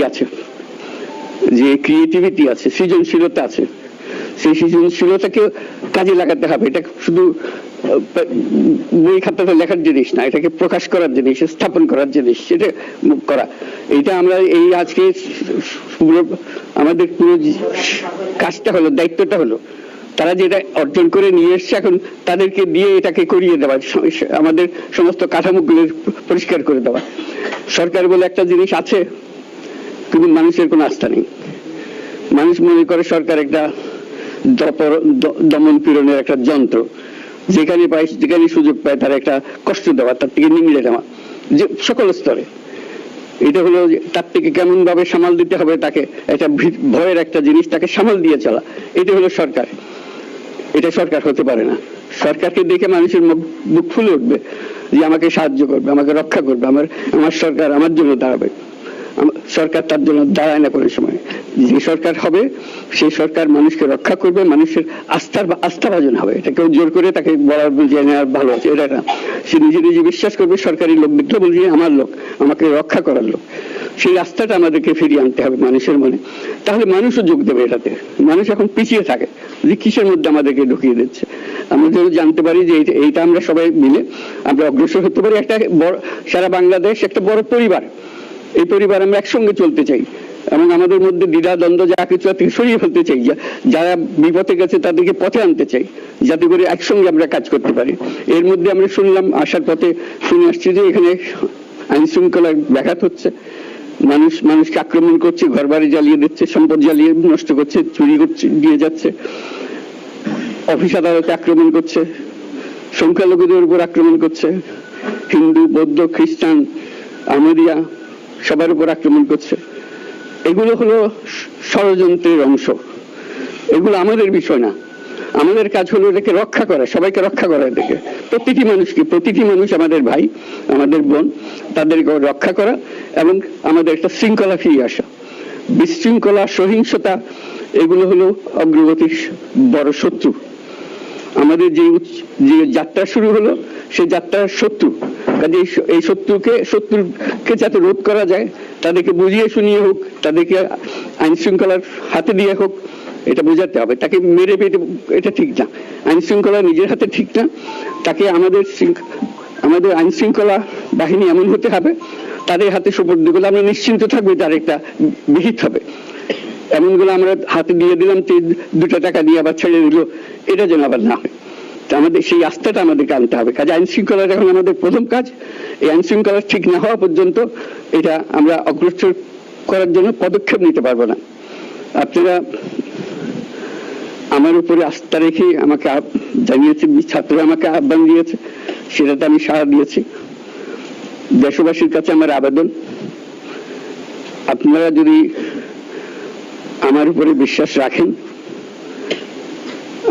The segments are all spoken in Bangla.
আছে, যে ক্রিয়েটিভিটি আছে, সৃজনশীলতা আছে, সেই সৃজনশীলতাকে কাজে লাগাতে হবে। এটা শুধু বই খাতাতে লেখার জিনিস না, এটাকে প্রকাশ করার জিনিস, স্থাপন করার জিনিস, সেটা করা। এটা আমরা এই আজকে আমাদের পুরো কাজটা হলো, দায়িত্বটা হলো তারা যেটা অর্জন করে নিয়ে এসছে, এখন তাদেরকে দিয়ে এটাকে করিয়ে দেওয়া, আমাদের সমস্ত কাঠামোগুলো পরিষ্কার করে দেওয়া। সরকার বলে একটা জিনিস আছে, কিন্তু মানুষের কোনো আস্থা নেই। মানুষ মনে করে সরকার একটা দমন পীড়নের একটা যন্ত্র, যেখানে পায় যেখানে সুযোগ পায় তার একটা কষ্ট দেওয়া, তার থেকে নিংড়ে দেওয়া, যে সকল স্তরে। এটা হলো তার থেকে কেমন ভাবে সামাল দিতে হবে, তাকে একটা ভয়ের একটা জিনিস, তাকে সামাল দিয়ে চলা, এটা হলো সরকার। এটা সরকার হতে পারে না। সরকারকে দেখে মানুষের বুক ফুলে উঠবে যে আমাকে সাহায্য করবে, আমাকে রক্ষা করবে, আমার সরকার আমার জন্য দাঁড়াবে। সরকার তার জন্য দাঁড়ায় না কোনো সময়। যে সরকার হবে সেই সরকার মানুষকে রক্ষা করবে, মানুষের আস্থাভাজন হবে। এটা কেউ জোর করে তাকে বলার বুঝিয়ে নেওয়ার ভালো আছে এটা না। সে নিজে নিজে বিশ্বাস করবে সরকারি লোক দেখলে বুঝিয়ে আমার লোক, আমাকে রক্ষা করার লোক। সেই আস্থাটা আমাদেরকে ফিরিয়ে আনতে হবে মানুষের মনে, তাহলে মানুষও যোগ দেবে এটাতে। মানুষ এখন পিছিয়ে থাকে যে কিসের মধ্যে আমাদেরকে ঢুকিয়ে দিচ্ছে। আমরা যদি জানতে পারি যে এইটা আমরা সবাই মিলে আমরা অগ্রসর হতে পারি। একটা বড়, সারা বাংলাদেশ একটা বড় পরিবার, এই পরিবার আমরা একসঙ্গে চলতে চাই এবং আমাদের মধ্যে দ্বিধা দ্বন্দ্ব যা কিছু থেকে সরিয়ে ফেলতে চাই। যারা বিপথে গেছে তাদেরকে পথে আনতে চাই, যাতে করে একসঙ্গে আমরা কাজ করতে পারি। এর মধ্যে আমরা শুনলাম, আসার পথে শুনে আসছি যে এখানে আইন শৃঙ্খলার ব্যাঘাত হচ্ছে, মানুষকে আক্রমণ করছে, ঘর বাড়ি জ্বালিয়ে দিচ্ছে, সম্পদ জ্বালিয়ে নষ্ট করছে, চুরি করছে, দিয়ে যাচ্ছে, অফিস আদালতে আক্রমণ করছে, সংখ্যালঘুদের উপর আক্রমণ করছে, হিন্দু, বৌদ্ধ, খ্রিস্টান, আহমদিয়া সবার উপর আক্রমণ করছে। এগুলো হলো ষড়যন্ত্রের অংশ, এগুলো আমাদের বিষয় না। আমাদের কাজ হলো এটাকে রক্ষা করা, সবাইকে রক্ষা করা, এটাকে প্রতিটি মানুষকে, প্রতিটি মানুষ আমাদের ভাই, আমাদের বোন, তাদেরকে রক্ষা করা এবং আমাদের একটা শৃঙ্খলা ফিরিয়ে আসা। বিশৃঙ্খলা, সহিংসতা এগুলো হলো অগ্রগতির বড় শত্রু। আমাদের যে যাত্রা শুরু হলো সেই যাত্রার শত্রু, কাজে এই শত্রুকে যাতে রোধ করা যায়, তাদেরকে বুঝিয়ে শুনিয়ে হোক, তাদেরকে আইন শৃঙ্খলার হাতে দিয়ে হোক, এটা বোঝাতে হবে। তাকে মেরে পেটে এটা ঠিক না, আইন শৃঙ্খলা নিজের হাতে ঠিক না। তাকে আমাদের আইন শৃঙ্খলা বাহিনী এমন হতে হবে, তাদের হাতে সুপর্দ করলে আমরা নিশ্চিন্ত থাকবো তার একটা বিহিত হবে। এমনগুলো আমরা হাতে দিয়ে দিলাম, 2 টাকা দিয়ে আবার ছেড়ে দিল, এটা যেন আবার না হয়। আমাদের সেই আস্থাটা আমাদেরকে আনতে হবে। কাজে আইন শৃঙ্খলা এখন আমাদের প্রথম কাজ। এই আইন শৃঙ্খলা ঠিক না হওয়া পর্যন্ত এটা আমরা অগ্রসর করার জন্য পদক্ষেপ নিতে পারবো না। আপনারা আমার উপরে আস্থা রেখে আমাকে জানিয়েছে, ছাত্ররা আমাকে আহ্বান দিয়েছে, সেটাতে আমি সাড়া দিয়েছি। দেশবাসীর কাছে আমার আবেদন, আপনারা যদি আমার উপরে বিশ্বাস রাখেন,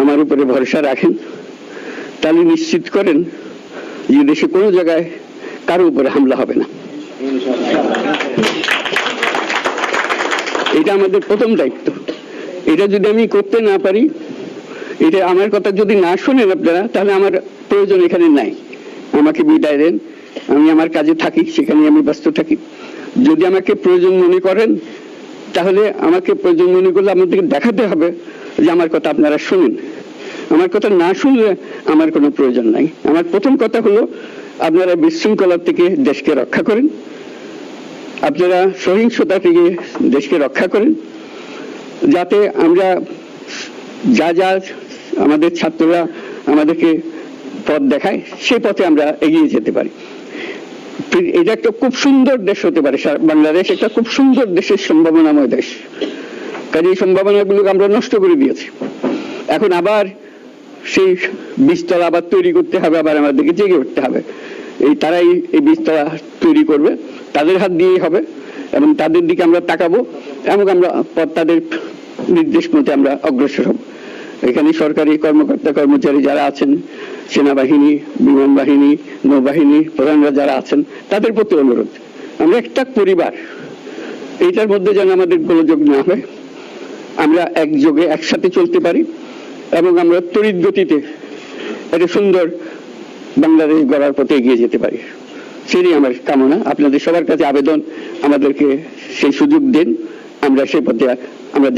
আমার উপরে ভরসা রাখেন, তাহলে নিশ্চিত করেন যে দেশে কোনো জায়গায় কারো উপরে হামলা হবে না। এটা আমাদের প্রথম দায়িত্ব। এটা যদি আমি করতে না পারি, এটা আমার কথা যদি না শোনেন আপনারা, তাহলে আমার প্রয়োজন এখানে নাই। আমাকে বিদায় দেন, আমি আমার কাজে থাকি, সেখানে আমি ব্যস্ত থাকি। যদি আমাকে প্রয়োজন মনে করেন, তাহলে আমাকে প্রয়োজন মনে করলে আমাদেরকে দেখাতে হবে যে আমার কথা আপনারা শুনেন। আমার কথা না শুনলে আমার কোনো প্রয়োজন নাই। আমার প্রথম কথা হলো, আপনারা বিশৃঙ্খলা থেকে দেশকে রক্ষা করেন, আপনারা সহিংসতা থেকে দেশকে রক্ষা করেন, যাতে আমরা যা আমাদের ছাত্ররা আমাদেরকে পথ দেখায় সেই পথে আমরা এগিয়ে যেতে পারি। এটা একটা খুব সুন্দর দেশ হতে পারে, বাংলাদেশ একটা খুব সুন্দর দেশের সম্ভাবনাময় দেশ। কাজে এই সম্ভাবনাগুলোকে আমরা নষ্ট করে দিয়েছি। এখন আবার সেই বীজতলা আবার তৈরি করতে হবে, আবার আমাদেরকে জেগে উঠতে হবে। তারাই এই বীজতলা তৈরি করবে, তাদের হাত দিয়েই হবে এবং তাদের দিকে আমরা তাকাবো এবং আমরা তাদের নির্দেশ মতে আমরা অগ্রসর হব। এখানে সরকারি কর্মকর্তা কর্মচারী যারা আছেন, সেনাবাহিনী, বিমান বাহিনী, নৌবাহিনী প্রধানরা যারা আছেন, তাদের প্রতি অনুরোধ, আমরা একটা পরিবার, এইটার মধ্যে যেন আমাদের গোলযোগ না হয়, আমরা একযোগে একসাথে চলতে পারি এবং আমরা তড়িৎ গতিতে একটা সুন্দর বাংলাদেশ গড়ার পথে এগিয়ে যেতে পারি। সেটাই আমার কামনা। আপনাদের সবার কাছে আবেদন, আমাদেরকে সেই সুযোগ দিন, আমরা সেই পথে আমরা